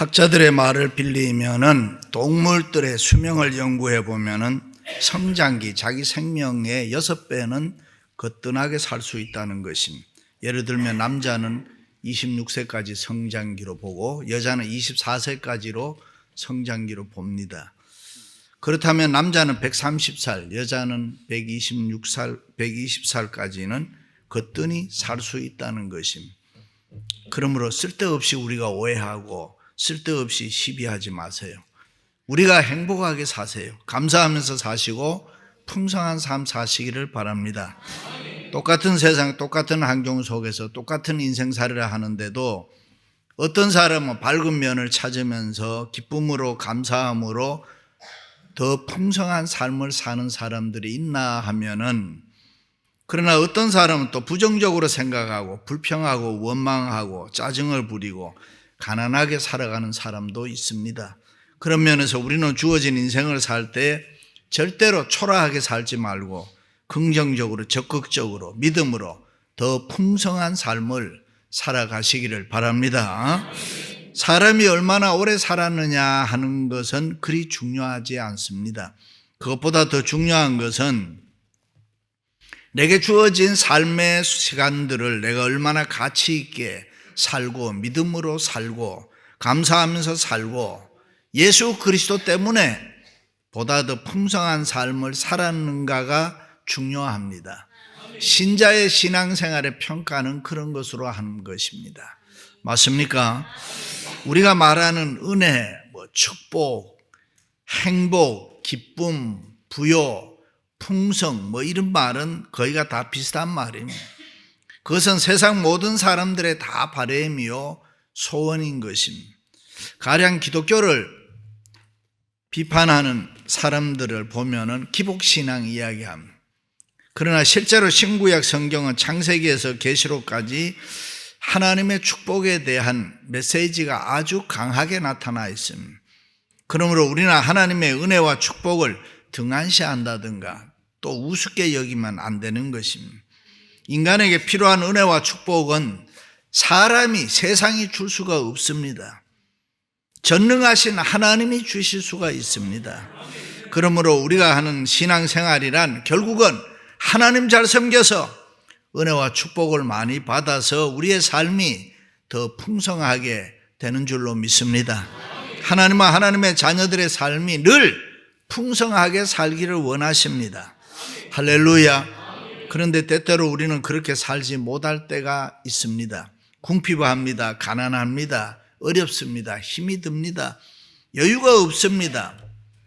학자들의 말을 빌리면은 동물들의 수명을 연구해 보면은 성장기, 자기 생명의 6배는 거뜬하게 살 수 있다는 것입니다. 예를 들면 남자는 26세까지 성장기로 보고 여자는 24세까지로 성장기로 봅니다. 그렇다면 남자는 130살, 여자는 120살까지는 거뜬히 살 수 있다는 것입니다. 그러므로 쓸데없이 우리가 오해하고 쓸데없이 시비하지 마세요. 우리가 행복하게 사세요. 감사하면서 사시고 풍성한 삶 사시기를 바랍니다. 똑같은 세상, 똑같은 환경 속에서 똑같은 인생살이를 하는데도 어떤 사람은 밝은 면을 찾으면서 기쁨으로 감사함으로 더 풍성한 삶을 사는 사람들이 있나 하면은, 그러나 어떤 사람은 또 부정적으로 생각하고 불평하고 원망하고 짜증을 부리고 가난하게 살아가는 사람도 있습니다. 그런 면에서 우리는 주어진 인생을 살 때 절대로 초라하게 살지 말고 긍정적으로, 적극적으로, 믿음으로 더 풍성한 삶을 살아가시기를 바랍니다. 사람이 얼마나 오래 살았느냐 하는 것은 그리 중요하지 않습니다. 그것보다 더 중요한 것은 내게 주어진 삶의 시간들을 내가 얼마나 가치 있게 살고 믿음으로 살고 감사하면서 살고 예수 그리스도 때문에 보다 더 풍성한 삶을 살았는가가 중요합니다. 신자의 신앙생활의 평가는 그런 것으로 하는 것입니다. 맞습니까? 우리가 말하는 은혜, 축복, 행복, 기쁨, 부요, 풍성 이런 말은 거의가 다 비슷한 말입니다. 그것은 세상 모든 사람들의 다 바람이요 소원인 것입니다. 가령 기독교를 비판하는 사람들을 보면은 기복신앙 이야기합니다. 그러나 실제로 신구약 성경은 창세기에서 계시록까지 하나님의 축복에 대한 메시지가 아주 강하게 나타나 있습니다. 그러므로 우리는 하나님의 은혜와 축복을 등한시한다든가 또 우습게 여기면 안 되는 것입니다. 인간에게 필요한 은혜와 축복은 세상이 줄 수가 없습니다. 전능하신 하나님이 주실 수가 있습니다. 그러므로 우리가 하는 신앙생활이란 결국은 하나님 잘 섬겨서 은혜와 축복을 많이 받아서 우리의 삶이 더 풍성하게 되는 줄로 믿습니다. 하나님과 하나님의 자녀들의 삶이 늘 풍성하게 살기를 원하십니다. 할렐루야. 그런데 때때로 우리는 그렇게 살지 못할 때가 있습니다. 궁핍합니다. 가난합니다. 어렵습니다. 힘이 듭니다. 여유가 없습니다.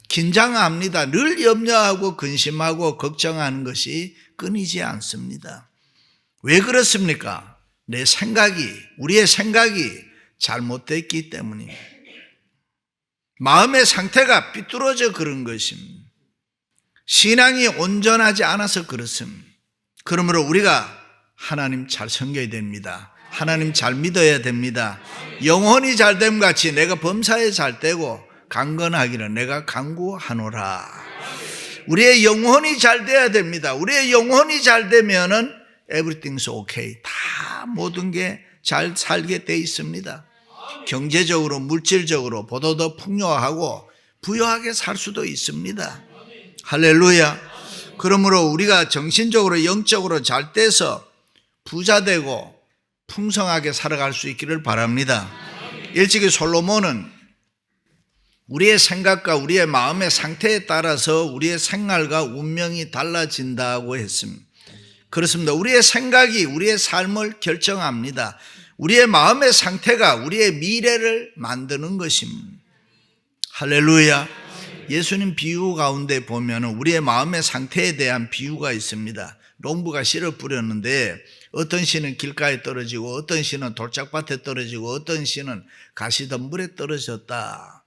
긴장합니다. 늘 염려하고 근심하고 걱정하는 것이 끊이지 않습니다. 왜 그렇습니까? 우리의 생각이 잘못됐기 때문입니다. 마음의 상태가 삐뚤어져 그런 것입니다. 신앙이 온전하지 않아서 그렇습니다. 그러므로 우리가 하나님 잘 섬겨야 됩니다. 하나님 잘 믿어야 됩니다. 영혼이 잘됨 같이 내가 범사에 잘 되고 강건하기를 내가 간구하노라. 우리의 영혼이 잘 돼야 됩니다. 우리의 영혼이 잘 되면은 everything's okay. 다 모든 게 잘 살게 돼 있습니다. 경제적으로, 물질적으로 보다 더 풍요하고 부유하게 살 수도 있습니다. 할렐루야. 그러므로 우리가 정신적으로, 영적으로 잘 돼서 부자 되고 풍성하게 살아갈 수 있기를 바랍니다. 일찍이 솔로몬은 우리의 생각과 우리의 마음의 상태에 따라서 우리의 생활과 운명이 달라진다고 했습니다. 그렇습니다. 우리의 생각이 우리의 삶을 결정합니다. 우리의 마음의 상태가 우리의 미래를 만드는 것입니다. 할렐루야. 예수님 비유 가운데 보면 우리의 마음의 상태에 대한 비유가 있습니다. 농부가 씨를 뿌렸는데 어떤 씨는 길가에 떨어지고 어떤 씨는 돌짝밭에 떨어지고 어떤 씨는 가시덤불에 떨어졌다.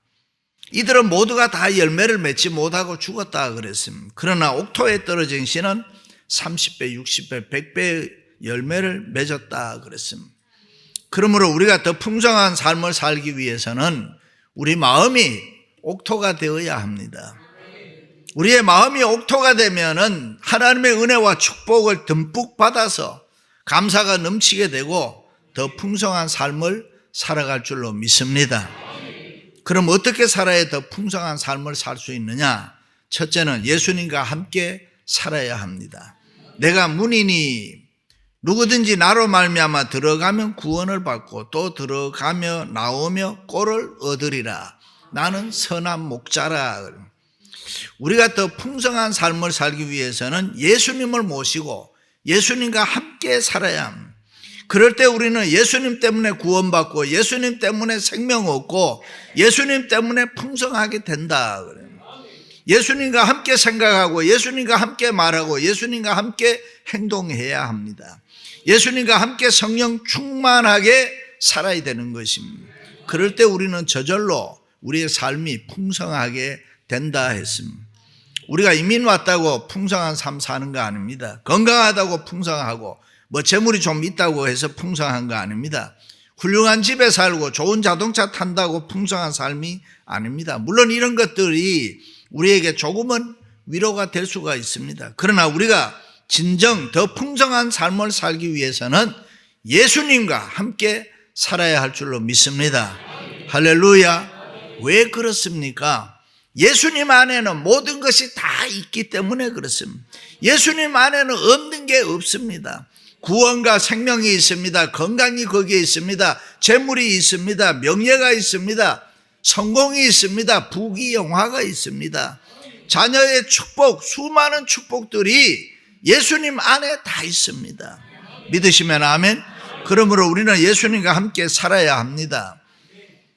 이들은 모두가 다 열매를 맺지 못하고 죽었다 그랬습니다. 그러나 옥토에 떨어진 씨는 30배, 60배, 100배 열매를 맺었다 그랬습니다. 그러므로 우리가 더 풍성한 삶을 살기 위해서는 우리 마음이 옥토가 되어야 합니다. 우리의 마음이 옥토가 되면은 하나님의 은혜와 축복을 듬뿍 받아서 감사가 넘치게 되고 더 풍성한 삶을 살아갈 줄로 믿습니다. 그럼 어떻게 살아야 더 풍성한 삶을 살 수 있느냐? 첫째는 예수님과 함께 살아야 합니다. 내가 문이니 누구든지 나로 말미암아 들어가면 구원을 받고 또 들어가며 나오며 꼴을 얻으리라. 나는 선한 목자라. 우리가 더 풍성한 삶을 살기 위해서는 예수님을 모시고 예수님과 함께 살아야 합니다. 그럴 때 우리는 예수님 때문에 구원받고 예수님 때문에 생명 얻고 예수님 때문에 풍성하게 된다. 예수님과 함께 생각하고 예수님과 함께 말하고 예수님과 함께 행동해야 합니다. 예수님과 함께 성령 충만하게 살아야 되는 것입니다. 그럴 때 우리는 저절로 우리의 삶이 풍성하게 된다 했습니다. 우리가 이민 왔다고 풍성한 삶 사는 거 아닙니다. 건강하다고 풍성하고 뭐 재물이 좀 있다고 해서 풍성한 거 아닙니다. 훌륭한 집에 살고 좋은 자동차 탄다고 풍성한 삶이 아닙니다. 물론 이런 것들이 우리에게 조금은 위로가 될 수가 있습니다. 그러나 우리가 진정 더 풍성한 삶을 살기 위해서는 예수님과 함께 살아야 할 줄로 믿습니다. 할렐루야. 왜 그렇습니까? 예수님 안에는 모든 것이 다 있기 때문에 그렇습니다. 예수님 안에는 없는 게 없습니다. 구원과 생명이 있습니다. 건강이 거기에 있습니다. 재물이 있습니다. 명예가 있습니다. 성공이 있습니다. 부귀영화가 있습니다. 자녀의 축복, 수많은 축복들이 예수님 안에 다 있습니다. 믿으시면 아멘. 그러므로 우리는 예수님과 함께 살아야 합니다.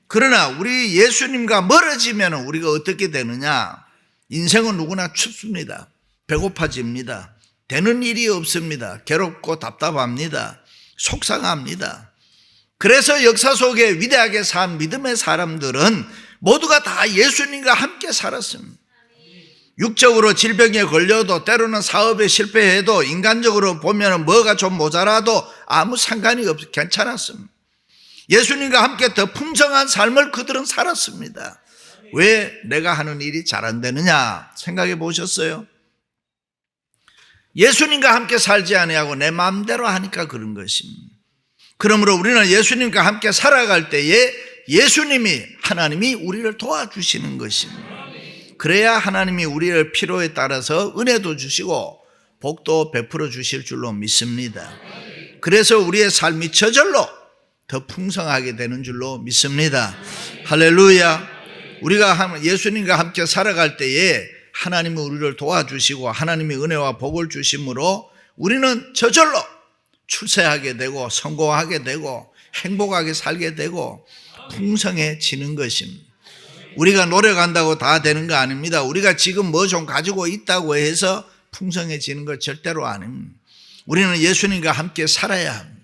그러나 우리 예수님과 멀어지면 우리가 어떻게 되느냐? 인생은 누구나 춥습니다. 배고파집니다. 되는 일이 없습니다. 괴롭고 답답합니다. 속상합니다. 그래서 역사 속에 위대하게 산 믿음의 사람들은 모두가 다 예수님과 함께 살았습니다. 육적으로 질병에 걸려도 때로는 사업에 실패해도 인간적으로 보면 뭐가 좀 모자라도 아무 상관이 괜찮았습니다. 예수님과 함께 더 풍성한 삶을 그들은 살았습니다. 왜 내가 하는 일이 잘 안 되느냐 생각해 보셨어요? 예수님과 함께 살지 아니하고 내 마음대로 하니까 그런 것입니다. 그러므로 우리는 예수님과 함께 살아갈 때에 예수님이 하나님이 우리를 도와주시는 것입니다. 그래야 하나님이 우리를 필요에 따라서 은혜도 주시고 복도 베풀어 주실 줄로 믿습니다. 그래서 우리의 삶이 저절로 더 풍성하게 되는 줄로 믿습니다. 할렐루야. 우리가 예수님과 함께 살아갈 때에 하나님이 우리를 도와주시고 하나님이 은혜와 복을 주심으로 우리는 저절로 출세하게 되고 성공하게 되고 행복하게 살게 되고 풍성해지는 것입니다. 우리가 노력한다고 다 되는 거 아닙니다. 우리가 지금 뭐 좀 가지고 있다고 해서 풍성해지는 것 절대로 아닙니다. 우리는 예수님과 함께 살아야 합니다.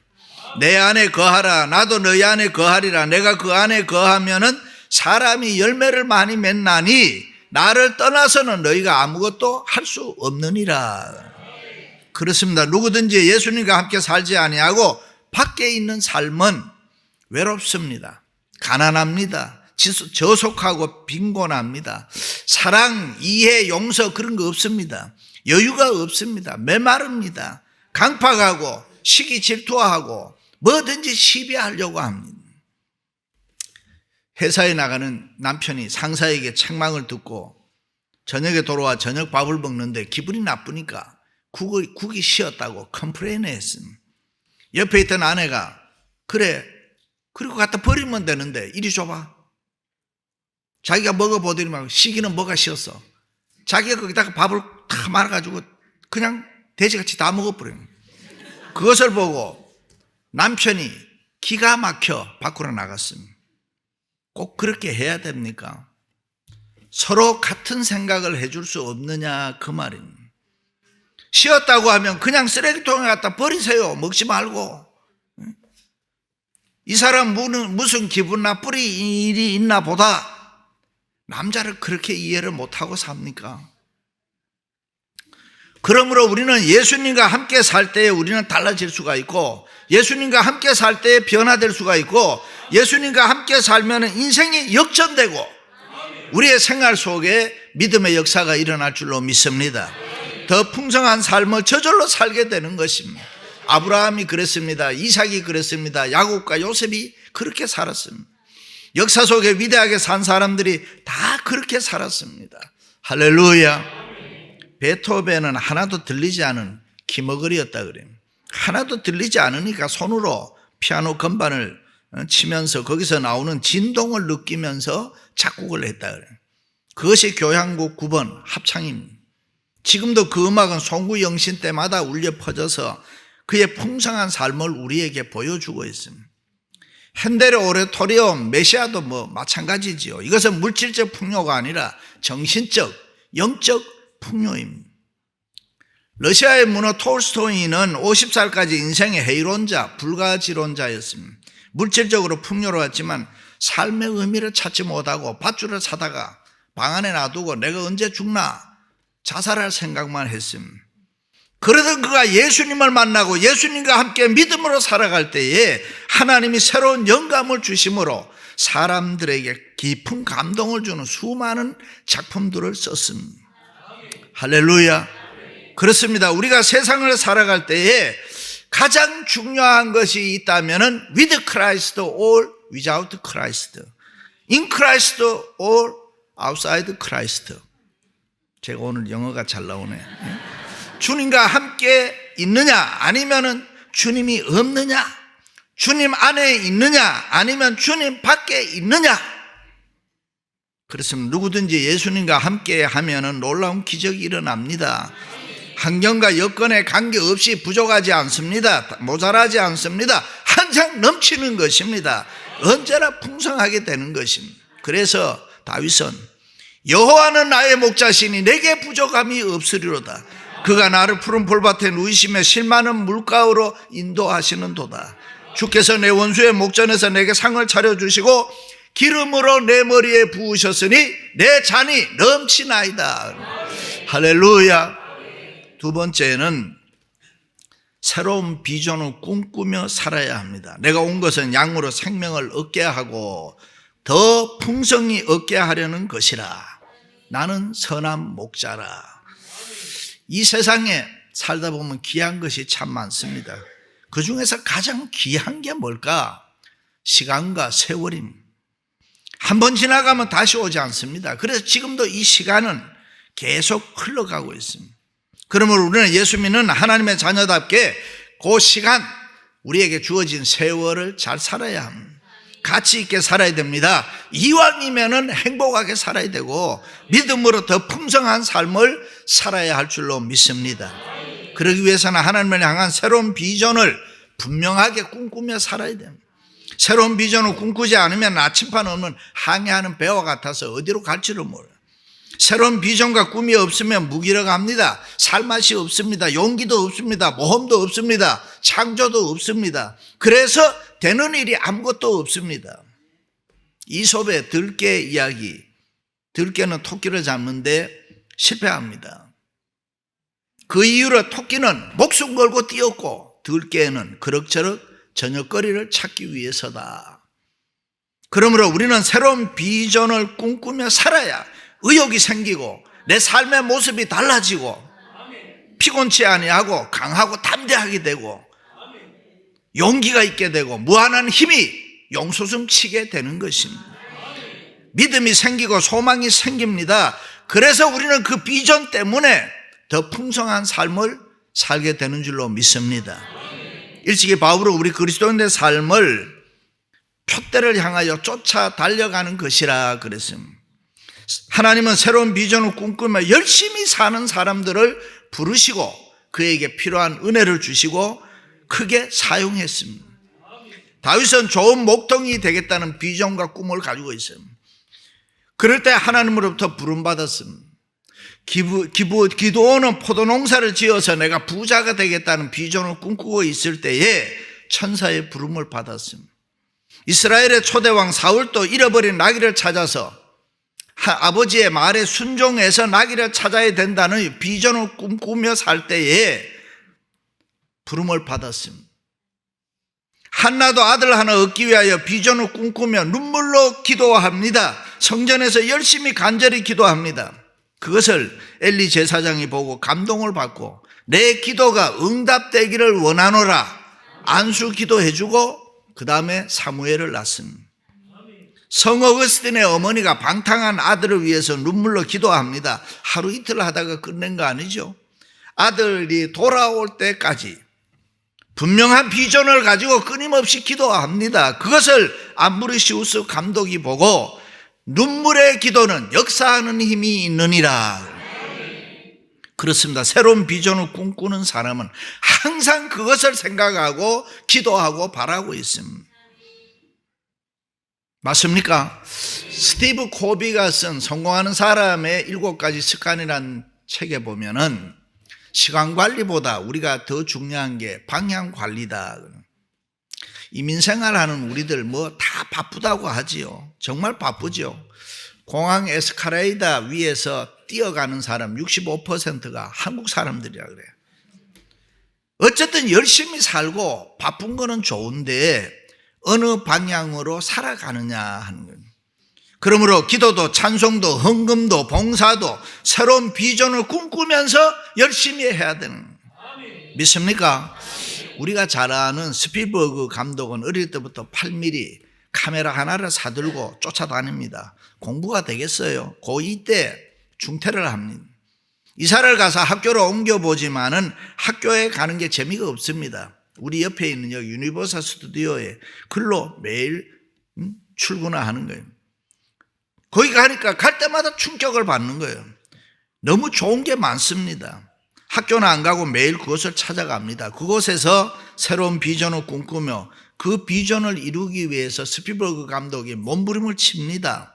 내 안에 거하라 나도 너희 안에 거하리라. 내가 그 안에 거하면은 사람이 열매를 많이 맺나니 나를 떠나서는 너희가 아무것도 할 수 없느니라. 그렇습니다. 누구든지 예수님과 함께 살지 아니하고 밖에 있는 삶은 외롭습니다. 가난합니다. 저속하고 빈곤합니다. 사랑, 이해, 용서 그런 거 없습니다. 여유가 없습니다. 메마릅니다. 강팍하고 시기 질투하고 뭐든지 시비하려고 합니다. 회사에 나가는 남편이 상사에게 책망을 듣고 저녁에 돌아와 저녁 밥을 먹는데 기분이 나쁘니까 국이 쉬었다고 컴플레인을 했습니다. 옆에 있던 아내가 그래 그리고 갖다 버리면 되는데 이리 줘봐. 자기가 먹어보더니만 시기는 뭐가 쉬었어. 자기가 거기다가 밥을 다 말아가지고 그냥 돼지같이 다 먹어버려요. 그것을 보고 남편이 기가 막혀 밖으로 나갔습니다. 꼭 그렇게 해야 됩니까? 서로 같은 생각을 해줄 수 없느냐 그 말입니다. 쉬었다고 하면 그냥 쓰레기통에 갖다 버리세요. 먹지 말고. 이 사람 무슨 기분 나쁠 일이 있나 보다. 남자를 그렇게 이해를 못하고 삽니까? 그러므로 우리는 예수님과 함께 살 때에 우리는 달라질 수가 있고 예수님과 함께 살 때에 변화될 수가 있고 예수님과 함께 살면 인생이 역전되고 우리의 생활 속에 믿음의 역사가 일어날 줄로 믿습니다. 더 풍성한 삶을 저절로 살게 되는 것입니다. 아브라함이 그랬습니다. 이삭이 그랬습니다. 야곱과 요셉이 그렇게 살았습니다. 역사 속에 위대하게 산 사람들이 다 그렇게 살았습니다. 할렐루야. 베토벤은 하나도 들리지 않은 기머거리였다 그래요. 하나도 들리지 않으니까 손으로 피아노 건반을 치면서 거기서 나오는 진동을 느끼면서 작곡을 했다 그래요. 그것이 교향곡 9번 합창입니다. 지금도 그 음악은 송구영신 때마다 울려 퍼져서 그의 풍성한 삶을 우리에게 보여주고 있습니다. 핸델의 오레토리움, 메시아도 마찬가지지요. 이것은 물질적 풍요가 아니라 정신적, 영적 풍요입니다. 러시아의 문호 톨스토이는 50살까지 인생의 해이론자, 불가지론자였습니다. 물질적으로 풍요로웠지만 삶의 의미를 찾지 못하고 밧줄을 사다가 방 안에 놔두고 내가 언제 죽나 자살할 생각만 했습니다. 그러던 그가 예수님을 만나고 예수님과 함께 믿음으로 살아갈 때에 하나님이 새로운 영감을 주심으로 사람들에게 깊은 감동을 주는 수많은 작품들을 썼습니다. 할렐루야. 그렇습니다. 우리가 세상을 살아갈 때에 가장 중요한 것이 있다면 with Christ or without Christ, in Christ or outside Christ. 제가 오늘 영어가 잘 나오네. 주님과 함께 있느냐 아니면 주님이 없느냐, 주님 안에 있느냐 아니면 주님 밖에 있느냐. 그렇습니다. 누구든지 예수님과 함께 하면 놀라운 기적이 일어납니다. 환경과 여건에 관계없이 부족하지 않습니다. 모자라지 않습니다. 항상 넘치는 것입니다. 언제나 풍성하게 되는 것입니다. 그래서 다윗은 여호와는 나의 목자시니 내게 부족함이 없으리로다. 그가 나를 푸른 풀밭에 누이시며 실만한 물가로 인도하시는도다. 주께서 내 원수의 목전에서 내게 상을 차려주시고 기름으로 내 머리에 부으셨으니 내 잔이 넘치나이다. 할렐루야. 두 번째는 새로운 비전을 꿈꾸며 살아야 합니다. 내가 온 것은 양으로 생명을 얻게 하고 더 풍성히 얻게 하려는 것이라. 나는 선한 목자라. 이 세상에 살다 보면 귀한 것이 참 많습니다. 그 중에서 가장 귀한 게 뭘까? 시간과 세월입니다. 한 번 지나가면 다시 오지 않습니다. 그래서 지금도 이 시간은 계속 흘러가고 있습니다. 그러므로 우리는 예수 믿는 하나님의 자녀답게 그 시간, 우리에게 주어진 세월을 잘 살아야 합니다. 가치 있게 살아야 됩니다. 이왕이면은 행복하게 살아야 되고 믿음으로 더 풍성한 삶을 살아야 할 줄로 믿습니다. 그러기 위해서는 하나님을 향한 새로운 비전을 분명하게 꿈꾸며 살아야 됩니다. 새로운 비전을 꿈꾸지 않으면 나침반 없는 항해하는 배와 같아서 어디로 갈지를 몰라요. 새로운 비전과 꿈이 없으면 무기력합니다. 살맛이 없습니다. 용기도 없습니다. 모험도 없습니다. 창조도 없습니다. 그래서 되는 일이 아무것도 없습니다. 이솝의 들깨 이야기. 들깨는 토끼를 잡는데 실패합니다. 그 이후로 토끼는 목숨 걸고 뛰었고 들깨는 그럭저럭 저녁거리를 찾기 위해서다. 그러므로 우리는 새로운 비전을 꿈꾸며 살아야 의욕이 생기고 내 삶의 모습이 달라지고 피곤치 아니하고 강하고 담대하게 되고 용기가 있게 되고 무한한 힘이 용솟음치게 되는 것입니다. 믿음이 생기고 소망이 생깁니다. 그래서 우리는 그 비전 때문에 더 풍성한 삶을 살게 되는 줄로 믿습니다. 일찍이 바울은 우리 그리스도인의 삶을 표대를 향하여 쫓아 달려가는 것이라 그랬습니다. 하나님은 새로운 비전을 꿈꾸며 열심히 사는 사람들을 부르시고 그에게 필요한 은혜를 주시고 크게 사용했습니다. 다윗은 좋은 목동이 되겠다는 비전과 꿈을 가지고 있습니다. 그럴 때 하나님으로부터 부름받았습니다. 기드온은 포도농사를 지어서 내가 부자가 되겠다는 비전을 꿈꾸고 있을 때에 천사의 부름을 받았습니다. 이스라엘의 초대왕 사울도 잃어버린 나귀를 찾아서 아버지의 말에 순종해서 나귀를 찾아야 된다는 비전을 꿈꾸며 살 때에 부름을 받았습니다. 한나도 아들 하나 얻기 위하여 비전을 꿈꾸며 눈물로 기도합니다. 성전에서 열심히 간절히 기도합니다. 그것을 엘리 제사장이 보고 감동을 받고 내 기도가 응답되기를 원하노라 안수 기도해주고 그 다음에 사무엘을 낳습니다. 성 어거스틴의 어머니가 방탕한 아들을 위해서 눈물로 기도합니다. 하루 이틀 하다가 끝낸 거 아니죠. 아들이 돌아올 때까지 분명한 비전을 가지고 끊임없이 기도합니다. 그것을 암브로시우스 감독이 보고 눈물의 기도는 역사하는 힘이 있느니라. 그렇습니다. 새로운 비전을 꿈꾸는 사람은 항상 그것을 생각하고 기도하고 바라고 있습니다. 맞습니까? 스티브 코비가 쓴 성공하는 사람의 7가지 습관이라는 책에 보면은 시간관리보다 우리가 더 중요한 게 방향관리다. 이민생활하는 우리들 뭐 다 바쁘다고 하지요. 정말 바쁘죠. 공항 에스카레이터 위에서 뛰어가는 사람 65%가 한국 사람들이라 그래요. 어쨌든 열심히 살고 바쁜 거는 좋은데 어느 방향으로 살아가느냐 하는 거예요. 그러므로 기도도 찬송도 헌금도 봉사도 새로운 비전을 꿈꾸면서 열심히 해야 되는 거예요. 믿습니까? 우리가 잘 아는 스필버그 감독은 어릴 때부터 8mm 카메라 하나를 사들고 쫓아다닙니다. 공부가 되겠어요? 고2 때 중퇴를 합니다. 이사를 가서 학교를 옮겨보지만은 학교에 가는 게 재미가 없습니다. 우리 옆에 있는 여기 유니버설 스튜디오에 글로 매일 출근하는 거예요. 거기 가니까 갈 때마다 충격을 받는 거예요. 너무 좋은 게 많습니다. 학교는 안 가고 매일 그것을 찾아갑니다. 그곳에서 새로운 비전을 꿈꾸며 그 비전을 이루기 위해서 스필버그 감독이 몸부림을 칩니다.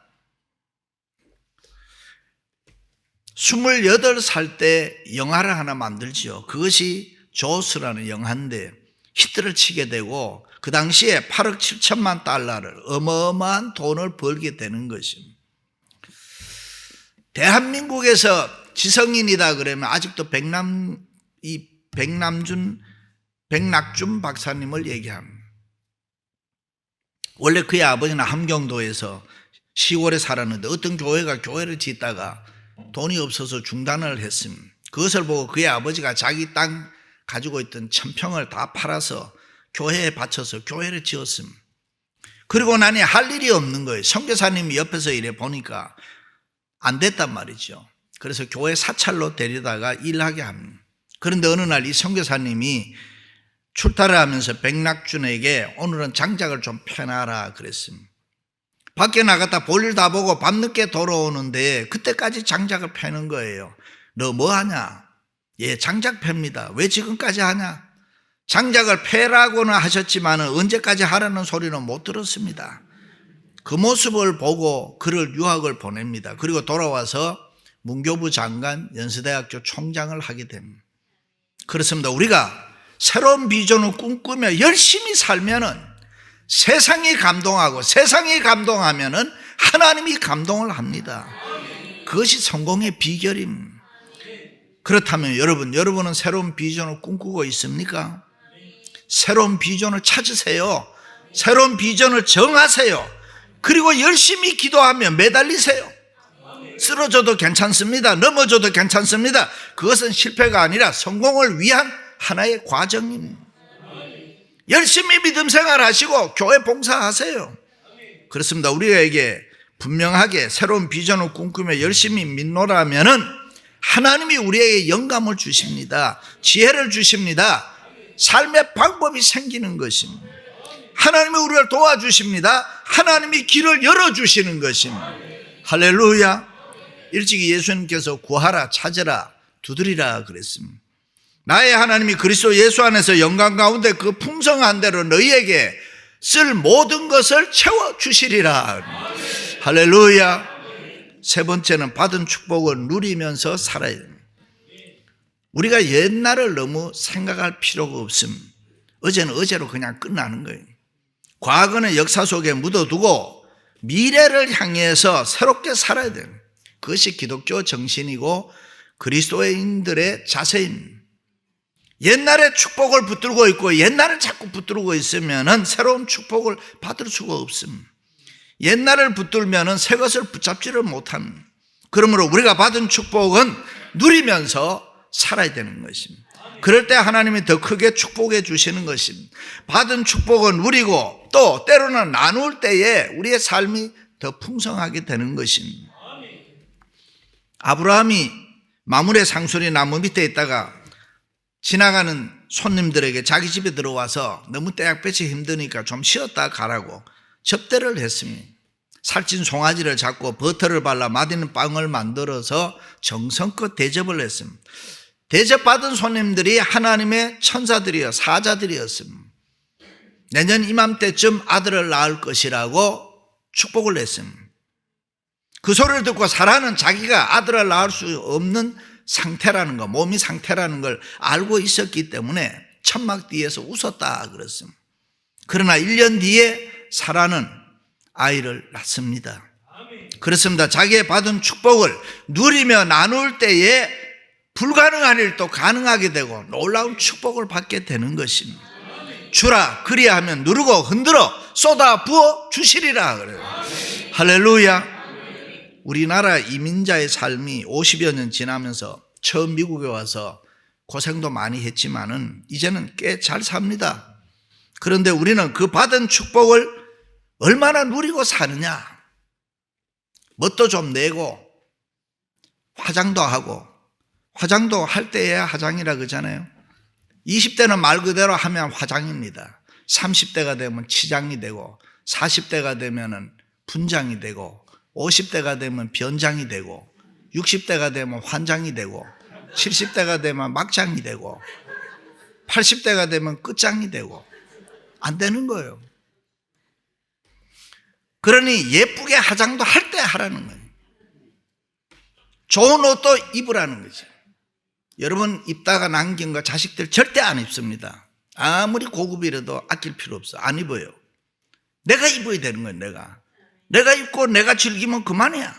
28살 때 영화를 하나 만들지요. 그것이 조스라는 영화인데 히트를 치게 되고 그 당시에 8억 7천만 달러를 어마어마한 돈을 벌게 되는 것입니다. 대한민국에서 지성인이다 그러면 아직도 백낙준 박사님을 얘기합니다. 원래 그의 아버지는 함경도에서 시골에 살았는데 어떤 교회가 교회를 짓다가 돈이 없어서 중단을 했습니다. 그것을 보고 그의 아버지가 자기 땅 가지고 있던 1000평을 다 팔아서 교회에 바쳐서 교회를 지었습니다. 그리고 나니 할 일이 없는 거예요. 선교사님이 옆에서 이래 보니까 안 됐단 말이죠. 그래서 교회 사찰로 데려다가 일하게 합니다. 그런데 어느 날 이 선교사님이 출타를 하면서 백낙준에게 오늘은 장작을 좀 펴놔라 그랬습니다. 밖에 나갔다 볼일 다 보고 밤늦게 돌아오는데 그때까지 장작을 펴는 거예요. 너 뭐 하냐? 예, 장작 팹니다. 왜 지금까지 하냐? 장작을 패라고는 하셨지만 언제까지 하라는 소리는 못 들었습니다. 그 모습을 보고 그를 유학을 보냅니다. 그리고 돌아와서 문교부 장관, 연세대학교 총장을 하게 됩니다. 그렇습니다. 우리가 새로운 비전을 꿈꾸며 열심히 살면은 세상이 감동하고 세상이 감동하면은 하나님이 감동을 합니다. 그것이 성공의 비결입니다. 그렇다면 여러분은 새로운 비전을 꿈꾸고 있습니까? 새로운 비전을 찾으세요. 새로운 비전을 정하세요. 그리고 열심히 기도하며 매달리세요. 쓰러져도 괜찮습니다. 넘어져도 괜찮습니다. 그것은 실패가 아니라 성공을 위한 하나의 과정입니다. 열심히 믿음 생활하시고 교회 봉사하세요. 그렇습니다. 우리에게 분명하게 새로운 비전을 꿈꾸며 열심히 믿노라면은 하나님이 우리에게 영감을 주십니다. 지혜를 주십니다. 삶의 방법이 생기는 것입니다. 하나님이 우리를 도와주십니다. 하나님이 길을 열어주시는 것입니다. 할렐루야. 일찍이 예수님께서 구하라, 찾으라, 두드리라 그랬습니다. 나의 하나님이 그리스도 예수 안에서 영광 가운데 그 풍성한 대로 너희에게 쓸 모든 것을 채워주시리라. 할렐루야. 세 번째는 받은 축복을 누리면서 살아야 됩니다. 우리가 옛날을 너무 생각할 필요가 없습니다. 어제는 어제로 그냥 끝나는 거예요. 과거는 역사 속에 묻어두고 미래를 향해서 새롭게 살아야 돼요. 그것이 기독교 정신이고 그리스도인들의 자세입니다. 옛날에 축복을 붙들고 있고 옛날을 자꾸 붙들고 있으면 새로운 축복을 받을 수가 없습니다. 옛날을 붙들면 새 것을 붙잡지를 못합니다. 그러므로 우리가 받은 축복은 누리면서 살아야 되는 것입니다. 그럴 때 하나님이 더 크게 축복해 주시는 것입니다. 받은 축복은 누리고 또 때로는 나눌 때에 우리의 삶이 더 풍성하게 되는 것입니다. 아브라함이 마므레 상수리 나무 밑에 있다가 지나가는 손님들에게 자기 집에 들어와서 너무 떼약볕이 힘드니까 좀 쉬었다 가라고 접대를 했습니다. 살찐 송아지를 잡고 버터를 발라 맛있는 빵을 만들어서 정성껏 대접을 했습니다. 대접받은 손님들이 하나님의 천사들이여 사자들이었습니다. 내년 이맘때쯤 아들을 낳을 것이라고 축복을 했습니다. 그 소리를 듣고 사라는 자기가 아들을 낳을 수 없는 상태라는 거, 몸이 상태라는 걸 알고 있었기 때문에 천막 뒤에서 웃었다 그랬습니다. 그러나 1년 뒤에 사라는 아이를 낳습니다. 그렇습니다. 자기의 받은 축복을 누리며 나눌 때에 불가능한 일도 가능하게 되고 놀라운 축복을 받게 되는 것입니다. 주라 그리하면 누르고 흔들어 쏟아 부어 주시리라 그래요. 할렐루야. 우리나라 이민자의 삶이 50여 년 지나면서 처음 미국에 와서 고생도 많이 했지만은 이제는 꽤 잘 삽니다. 그런데 우리는 그 받은 축복을 얼마나 누리고 사느냐. 뭣도 좀 내고 화장도 하고, 화장도 할 때에야 화장이라 그러잖아요. 20대는 말 그대로 하면 화장입니다. 30대가 되면 치장이 되고, 40대가 되면 분장이 되고, 50대가 되면 변장이 되고, 60대가 되면 환장이 되고, 70대가 되면 막장이 되고, 80대가 되면 끝장이 되고, 안 되는 거예요. 그러니 예쁘게 화장도 할 때 하라는 거예요. 좋은 옷도 입으라는 거죠. 여러분 입다가 남긴 거 자식들 절대 안 입습니다. 아무리 고급이라도 아낄 필요 없어. 안 입어요. 내가 입어야 되는 거예요. 내가 입고 내가 즐기면 그만이야.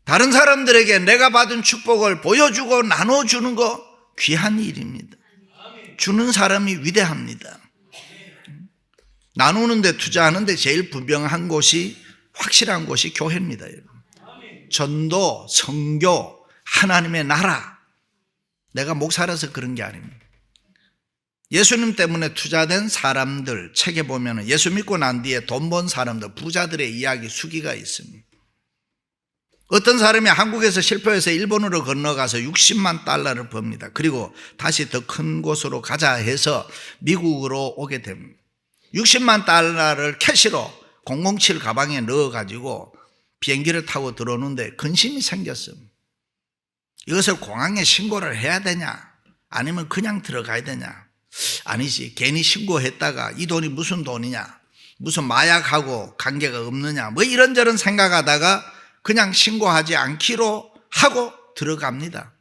다른 사람들에게 내가 받은 축복을 보여주고 나눠주는 거 귀한 일입니다. 주는 사람이 위대합니다. 나누는데 투자하는데 제일 분명한 곳이 확실한 곳이 교회입니다. 전도, 선교, 하나님의 나라. 내가 목사라서 그런 게 아닙니다. 예수님 때문에 투자된 사람들 책에 보면 예수 믿고 난 뒤에 돈 번 사람들, 부자들의 이야기 수기가 있습니다. 어떤 사람이 한국에서 실패해서 일본으로 건너가서 60만 달러를 법니다. 그리고 다시 더 큰 곳으로 가자 해서 미국으로 오게 됩니다. 60만 달러를 캐시로 007 가방에 넣어가지고 비행기를 타고 들어오는데 근심이 생겼습니다. 이것을 공항에 신고를 해야 되냐? 아니면 그냥 들어가야 되냐? 아니지. 괜히 신고했다가 이 돈이 무슨 돈이냐? 무슨 마약하고 관계가 없느냐? 뭐 이런저런 생각하다가 그냥 신고하지 않기로 하고 들어갑니다.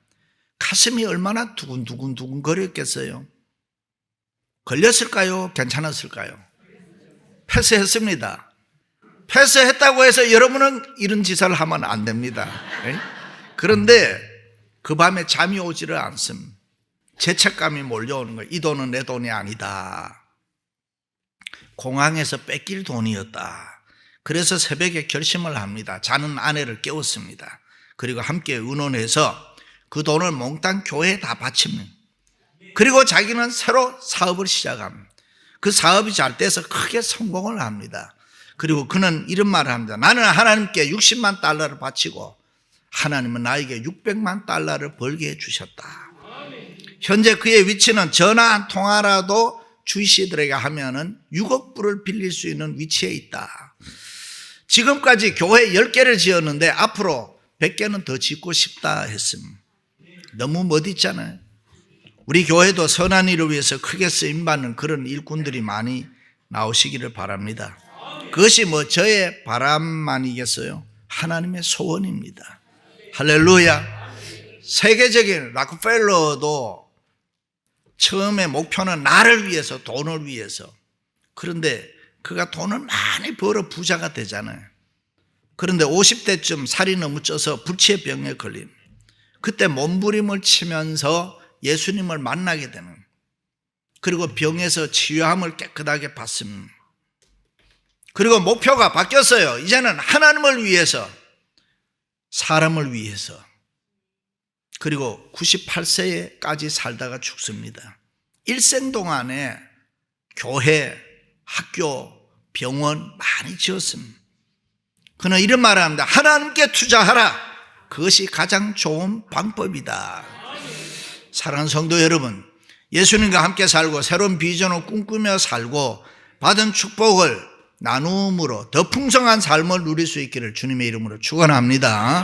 가슴이 얼마나 두근두근 거렸겠어요? 걸렸을까요? 괜찮았을까요? 패스했습니다. 패스했다고 해서 여러분은 이런 짓을 하면 안 됩니다. 그런데 그 밤에 잠이 오지를 않습니다. 죄책감이 몰려오는 거예요. 이 돈은 내 돈이 아니다. 공항에서 뺏길 돈이었다. 그래서 새벽에 결심을 합니다. 자는 아내를 깨웠습니다. 그리고 함께 의논해서 그 돈을 몽땅 교회에 다 바칩니다. 그리고 자기는 새로 사업을 시작합니다. 그 사업이 잘 돼서 크게 성공을 합니다. 그리고 그는 이런 말을 합니다. 나는 하나님께 60만 달러를 바치고 하나님은 나에게 600만 달러를 벌게 해주셨다. 현재 그의 위치는 전화 한 통화라도 주시들에게 하면은 6억 불을 빌릴 수 있는 위치에 있다. 지금까지 교회 10개를 지었는데 앞으로 100개는 더 짓고 싶다 했습니다. 너무 멋있잖아요. 우리 교회도 선한 일을 위해서 크게 쓰임받는 그런 일꾼들이 많이 나오시기를 바랍니다. 그것이 뭐 저의 바람만이겠어요? 하나님의 소원입니다. 할렐루야. 세계적인 락펠러도 처음에 목표는 나를 위해서, 돈을 위해서. 그런데 그가 돈을 많이 벌어 부자가 되잖아요. 그런데 50대쯤 살이 너무 쪄서 불치의 병에 걸림. 그때 몸부림을 치면서 예수님을 만나게 되는, 그리고 병에서 치유함을 깨끗하게 받습니다. 그리고 목표가 바뀌었어요. 이제는 하나님을 위해서, 사람을 위해서. 그리고 98세까지 살다가 죽습니다. 일생 동안에 교회, 학교, 병원 많이 지었습니다. 그는 이런 말을 합니다. 하나님께 투자하라. 그것이 가장 좋은 방법이다. 사랑하는 성도 여러분, 예수님과 함께 살고 새로운 비전을 꿈꾸며 살고 받은 축복을 나눔으로 더 풍성한 삶을 누릴 수 있기를 주님의 이름으로 축원합니다.